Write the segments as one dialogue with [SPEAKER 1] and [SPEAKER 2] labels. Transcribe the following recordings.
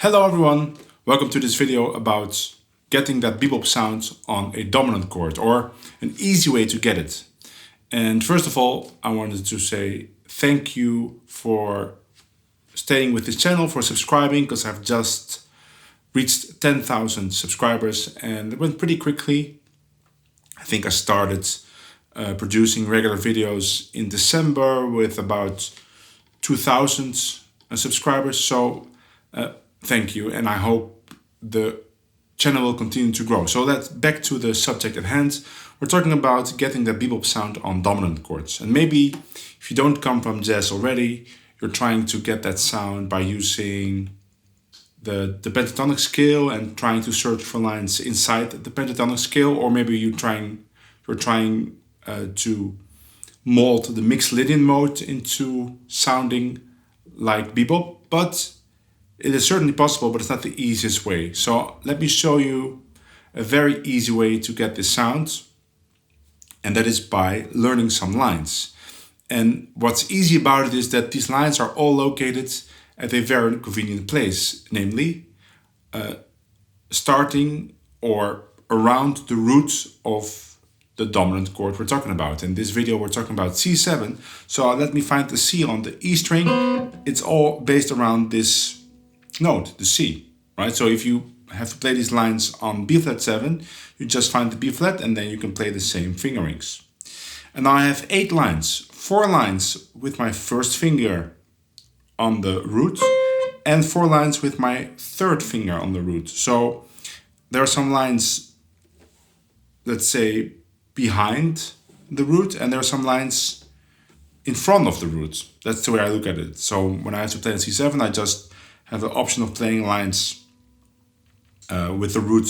[SPEAKER 1] Hello everyone, welcome to this video about getting that bebop sound on a dominant chord, or an easy way to get it. And first of all, I wanted to say thank you for staying with this channel, for subscribing, because I've just reached 10,000 subscribers and it went pretty quickly. I think I started producing regular videos in December with about 2,000 subscribers. So thank you, and I hope the channel will continue to grow. So let's back to the subject at hand. We're talking about getting the bebop sound on dominant chords. And maybe if you don't come from jazz already, you're trying to get that sound by using the pentatonic scale and trying to search for lines inside the pentatonic scale, or maybe you're trying to mold the Mixolydian mode into sounding like bebop, but it is certainly possible, but it's not the easiest way. So let me show you a very easy way to get this sound, and that is by learning some lines. And what's easy about it is that these lines are all located at a very convenient place, namely starting or around the root of the dominant chord we're talking about. In this video we're talking about C7, so let me find the C on the E string. It's all based around this note, the C, right? So if you have to play these lines on B flat 7, you just find the B flat and then you can play the same fingerings. And now I have 8 lines, 4 lines with my first finger on the root and 4 lines with my third finger on the root. So there are some lines, let's say, behind the root, and there are some lines in front of the root. That's the way I look at it. So when I have to play C7, I just have the option of playing lines with the root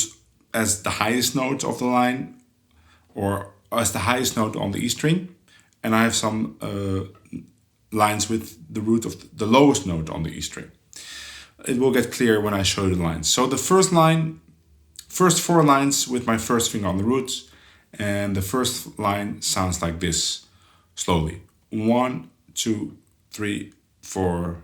[SPEAKER 1] as the highest note of the line, or as the highest note on the E string, and I have some lines with the root of the lowest note on the E string. It will get clear when I show the lines. So the first 4 lines with my first finger on the root, and the first line sounds like this, slowly. 1, 2, 3, 4.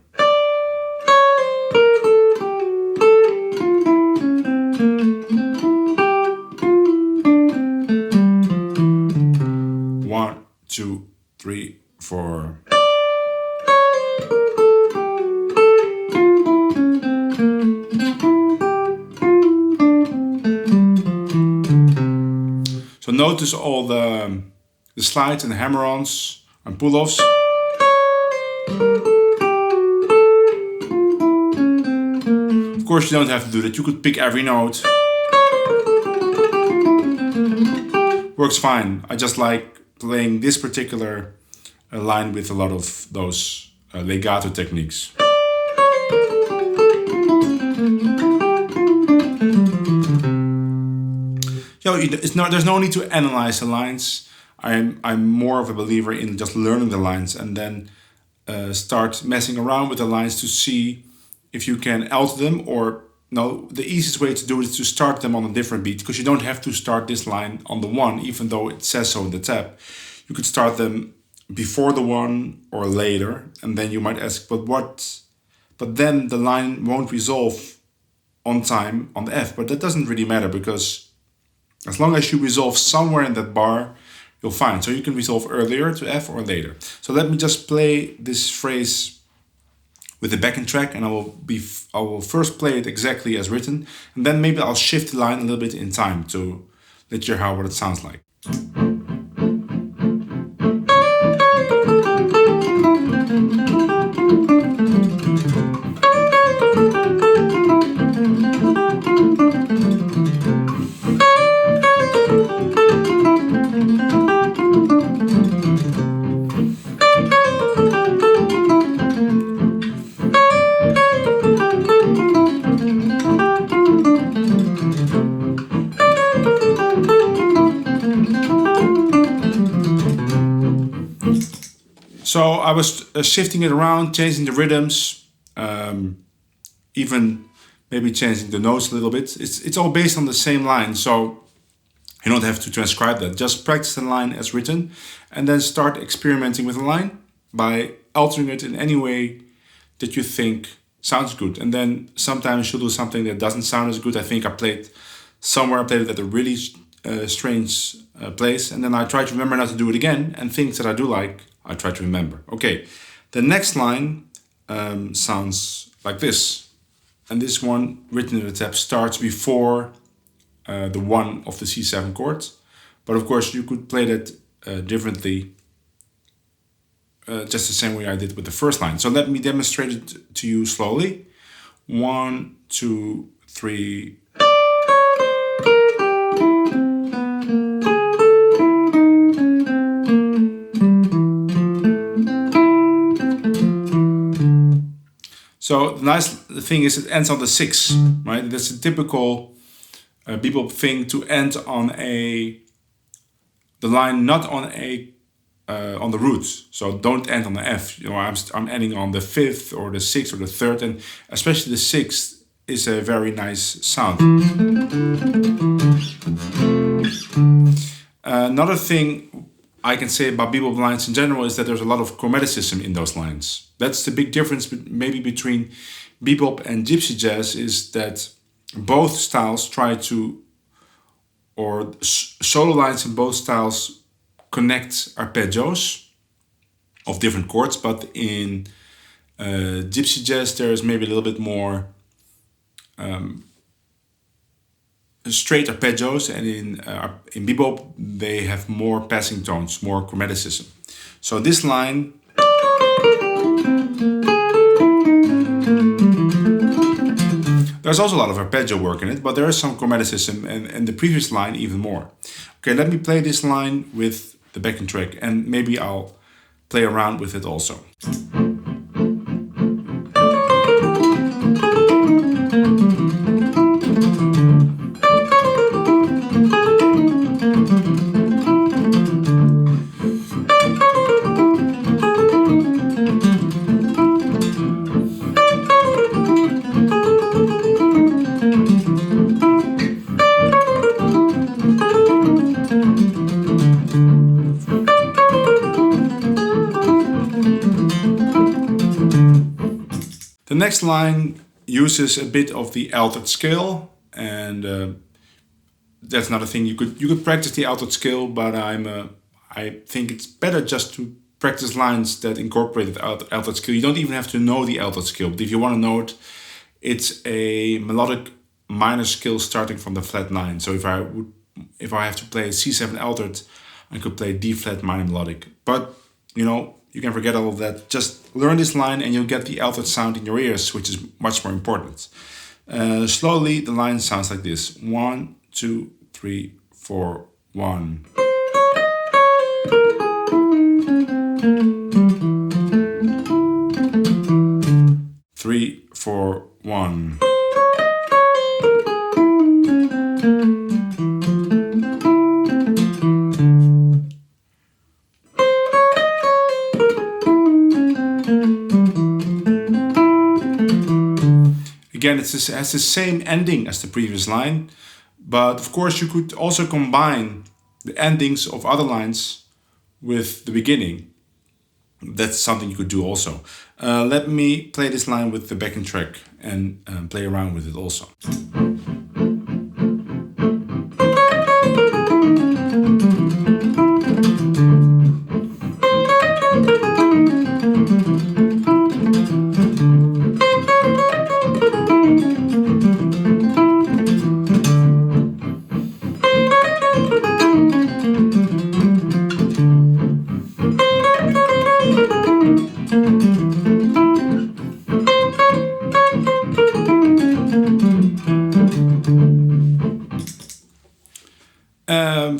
[SPEAKER 1] One, two, three, 4. So notice all the slides and hammer-ons and pull-offs. Of course, you don't have to do that. You could pick every note. Works fine. I just like playing this particular line with a lot of those legato techniques. There's no need to analyze the lines. I'm more of a believer in just learning the lines and then start messing around with the lines to see if you can alter them, or no, the easiest way to do it is to start them on a different beat, because you don't have to start this line on the 1, even though it says so in the tab. You could start them before the 1 or later, and then you might ask, but then the line won't resolve on time on the F. But that doesn't really matter, because as long as you resolve somewhere in that bar, you'll find. So you can resolve earlier to F or later. So let me just play this phrase with the backing track, and I will first play it exactly as written, and then maybe I'll shift the line a little bit in time to let you hear what it sounds like. So I was shifting it around, changing the rhythms, even maybe changing the notes a little bit. It's all based on the same line, so you don't have to transcribe that. Just practice the line as written, and then start experimenting with the line by altering it in any way that you think sounds good. And then sometimes you'll do something that doesn't sound as good. I think I played it at a really strange place. And then I try to remember not to do it again. And things that I do like, I try to remember. Okay, the next line sounds like this. And this one, written in the tab, starts before the 1 of the C7 chord. But of course, you could play that differently, just the same way I did with the first line. So let me demonstrate it to you slowly. 1, 2, 3. So the nice thing is it ends on the 6, right? That's a typical bebop thing to end on the line not on the roots. So don't end on the F. You know, I'm ending on the 5th or the 6th or the 3rd, and especially the 6th is a very nice sound. Another thing I can say about bebop lines in general is that there's a lot of chromaticism in those lines. That's the big difference maybe between bebop and gypsy jazz, is that both styles try to, or solo lines in both styles connect arpeggios of different chords, but in gypsy jazz there is maybe a little bit more straight arpeggios, and in bebop they have more passing tones, more chromaticism. So this line there's also a lot of arpeggio work in it, but there is some chromaticism, and the previous line even more. Okay, let me play this line with the backing track, and maybe I'll play around with it also. The next line uses a bit of the altered scale, and that's another thing. You could practice the altered scale, but I think it's better just to practice lines that incorporate the altered scale. You don't even have to know the altered scale, but if you want to know it, it's a melodic minor scale starting from the flat 9. So if I have to play C7 altered, I could play D flat minor melodic. But you know, you can forget all of that. Just learn this line and you'll get the altered sound in your ears, which is much more important. Slowly, the line sounds like this. 1, 2, 3, 4, 1. Three, 4, 1. Again, it has the same ending as the previous line, but of course you could also combine the endings of other lines with the beginning. That's something you could do also. Let me play this line with the backing track and play around with it also.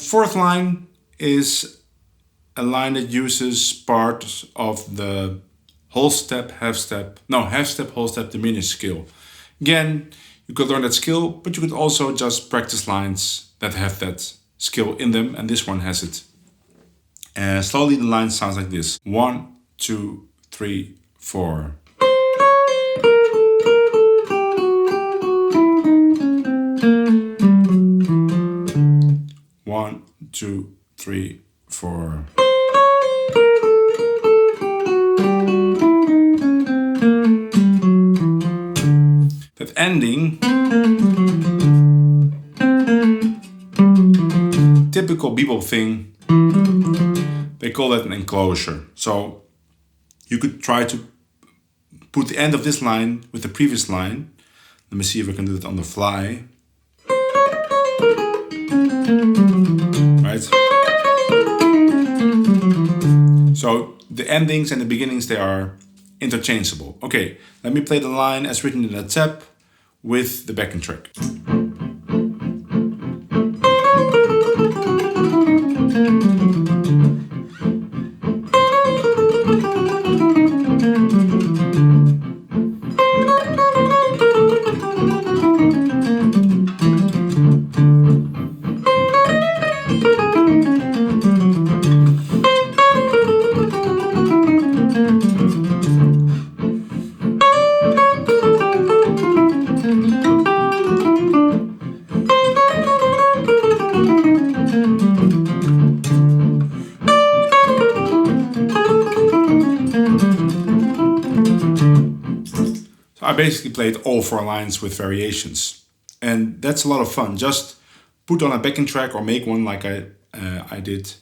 [SPEAKER 1] Fourth line is a line that uses part of the whole step, half step, whole step, diminished scale. Again, you could learn that skill, but you could also just practice lines that have that skill in them, and this one has it. Slowly the line sounds like this. 1, 2, 3, 4. One, 2, 3, 4. ending, typical bebop thing, they call that an enclosure. So you could try to put the end of this line with the previous line. Let me see if I can do it on the fly. Right? So the endings and the beginnings, they are interchangeable. Okay, let me play the line as written in the tab with the backing track. I basically played all 4 lines with variations, and that's a lot of fun. Just put on a backing track or make one like I did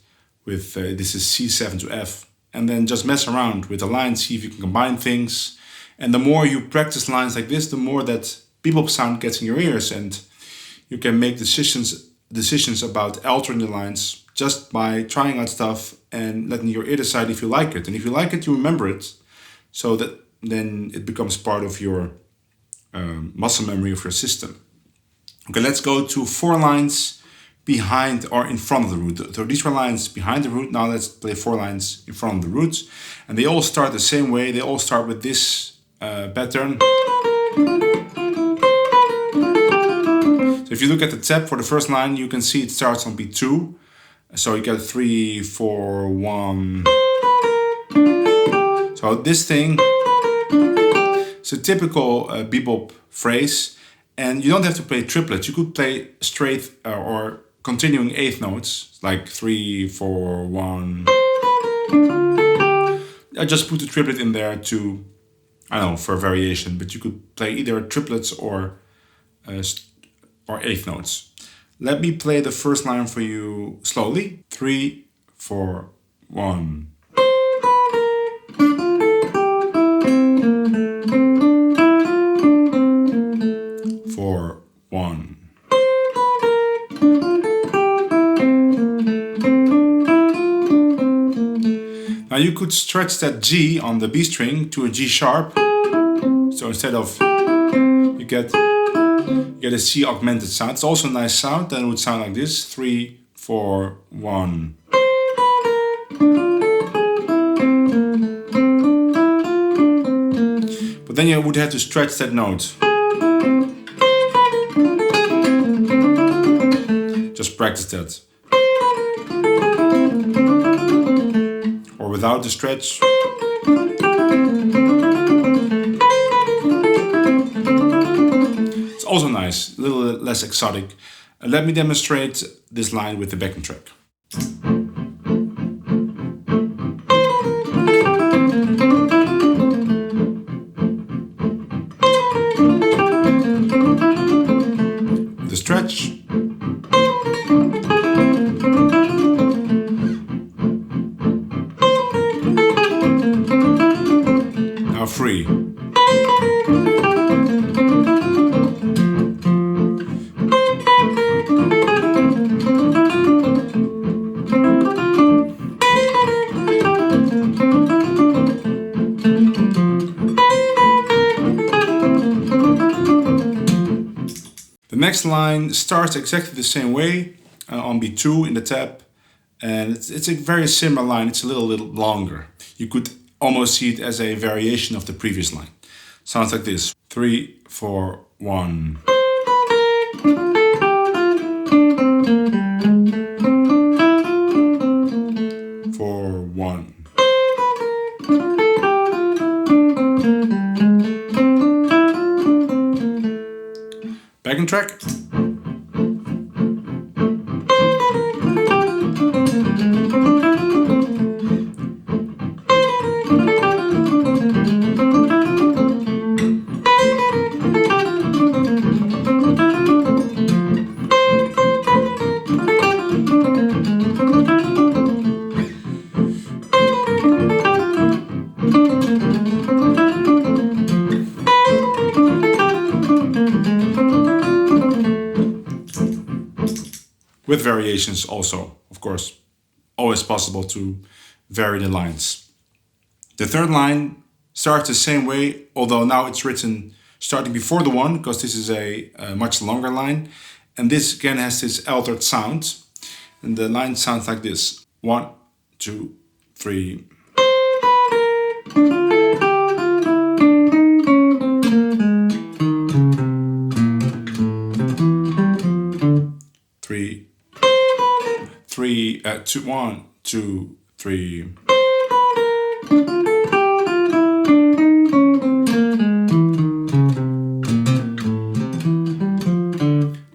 [SPEAKER 1] with this is C7 to F, and then just mess around with the lines, see if you can combine things. And the more you practice lines like this, the more that bebop sound gets in your ears, and you can make decisions about altering the lines just by trying out stuff and letting your ear decide if you like it. And if you like it, you remember it, so that then it becomes part of your muscle memory of your system. Okay, let's go to 4 lines behind or in front of the root. So these were lines behind the root. Now let's play 4 lines in front of the root. And they all start the same way. They all start with this pattern. So if you look at the tab for the first line, you can see it starts on beat 2. So you get 3, 4, 1. So this thing, it's a typical bebop phrase, and you don't have to play triplets. You could play straight or continuing 8th notes, like 3, 4, 1. I just put the triplet in there to, I don't know, for a variation, but you could play either triplets or 8th notes. Let me play the first line for you slowly. 3, 4, 1. 4, 1. Now you could stretch that G on the B string to a G sharp. So instead of you get a C augmented sound. It's also a nice sound. Then it would sound like this: 3, 4, 1. But then you would have to stretch that note. Just practice that. Or without the stretch. It's also nice, a little less exotic. Let me demonstrate this line with the backing track. The stretch. Now free. The next line starts exactly the same way on B2 in the tab, and it's a very similar line. It's a little longer. You could almost see it as a variation of the previous line. Sounds like this: 3, 4, 1. Backing track. with variations also, of course. Always possible to vary the lines. The third line starts the same way, although now it's written starting before the one, because this is a much longer line. And this again has this altered sound. And the line sounds like this. 1, 2, 3. Three, 2, 1, 2, 3.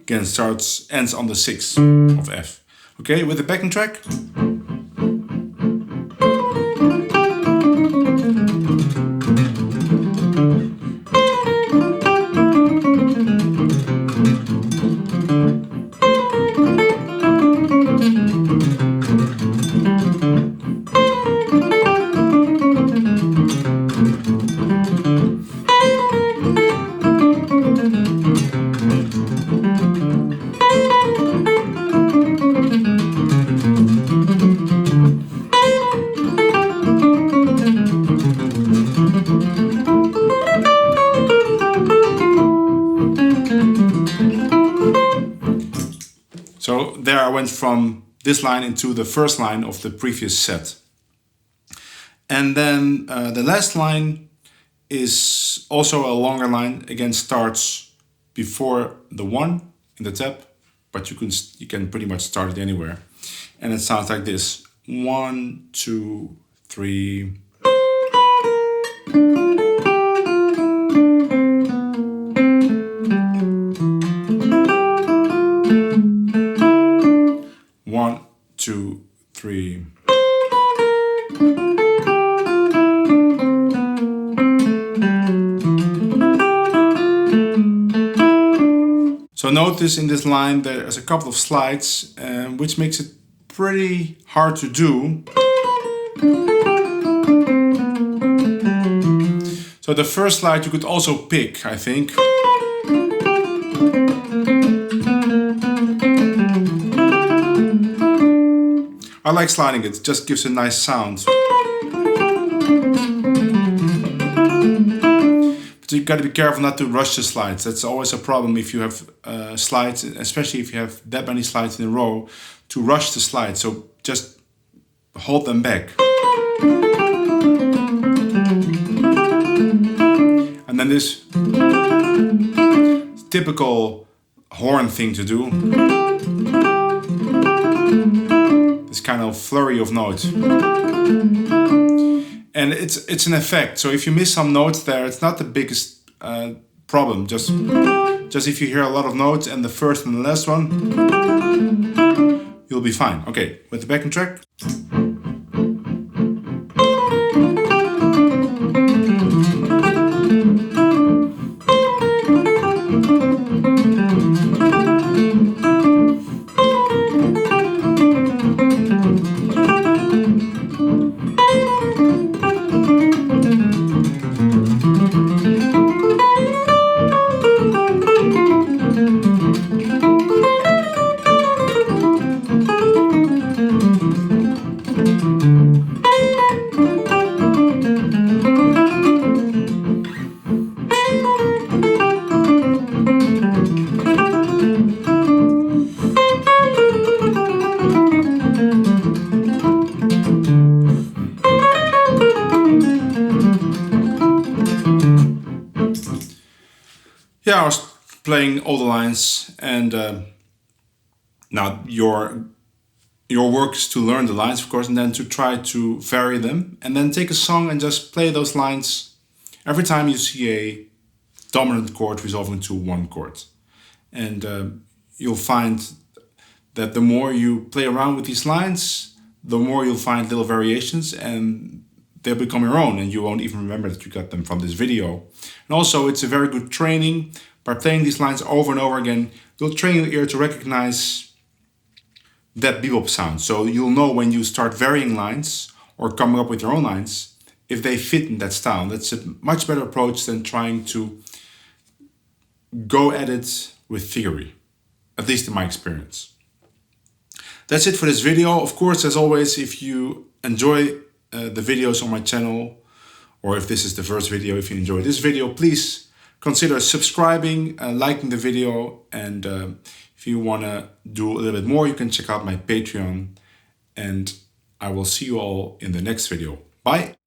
[SPEAKER 1] Again, ends on the 6 of F. Okay, with the backing track. So there I went from this line into the first line of the previous set. And then the last line is also a longer line. Again, starts before the 1 in the tab, but you can pretty much start it anywhere. And it sounds like this. 1, 2, 3. One, two, three. So notice in this line there's a couple of slides, which makes it pretty hard to do. So the first slide you could also pick, I think. I like sliding it just gives a nice sound. But you gotta be careful not to rush the slides. That's always a problem if you have slides, especially if you have that many slides in a row, to rush the slides. So just hold them back. And then this typical horn thing to do. This kind of flurry of notes. And it's an effect. So if you miss some notes there, it's not the biggest problem. Just if you hear a lot of notes and the first and the last one, you'll be fine. Okay, with the backing track. Yeah, I was playing all the lines, and now your work is to learn the lines, of course, and then to try to vary them, and then take a song and just play those lines every time you see a dominant chord resolving to one chord. And you'll find that the more you play around with these lines, the more you'll find little variations, and they'll become your own, and you won't even remember that you got them from this video. And also, it's a very good training. By playing these lines over and over again, you'll train your ear to recognize that bebop sound. So you'll know when you start varying lines or coming up with your own lines, if they fit in that style. That's a much better approach than trying to go at it with theory, at least in my experience. That's it for this video. Of course, as always, if you enjoy the videos on my channel, or if this is the first video, if you enjoy this video, please consider subscribing, liking the video, and if you want to do a little bit more, you can check out my Patreon, and I will see you all in the next video. Bye!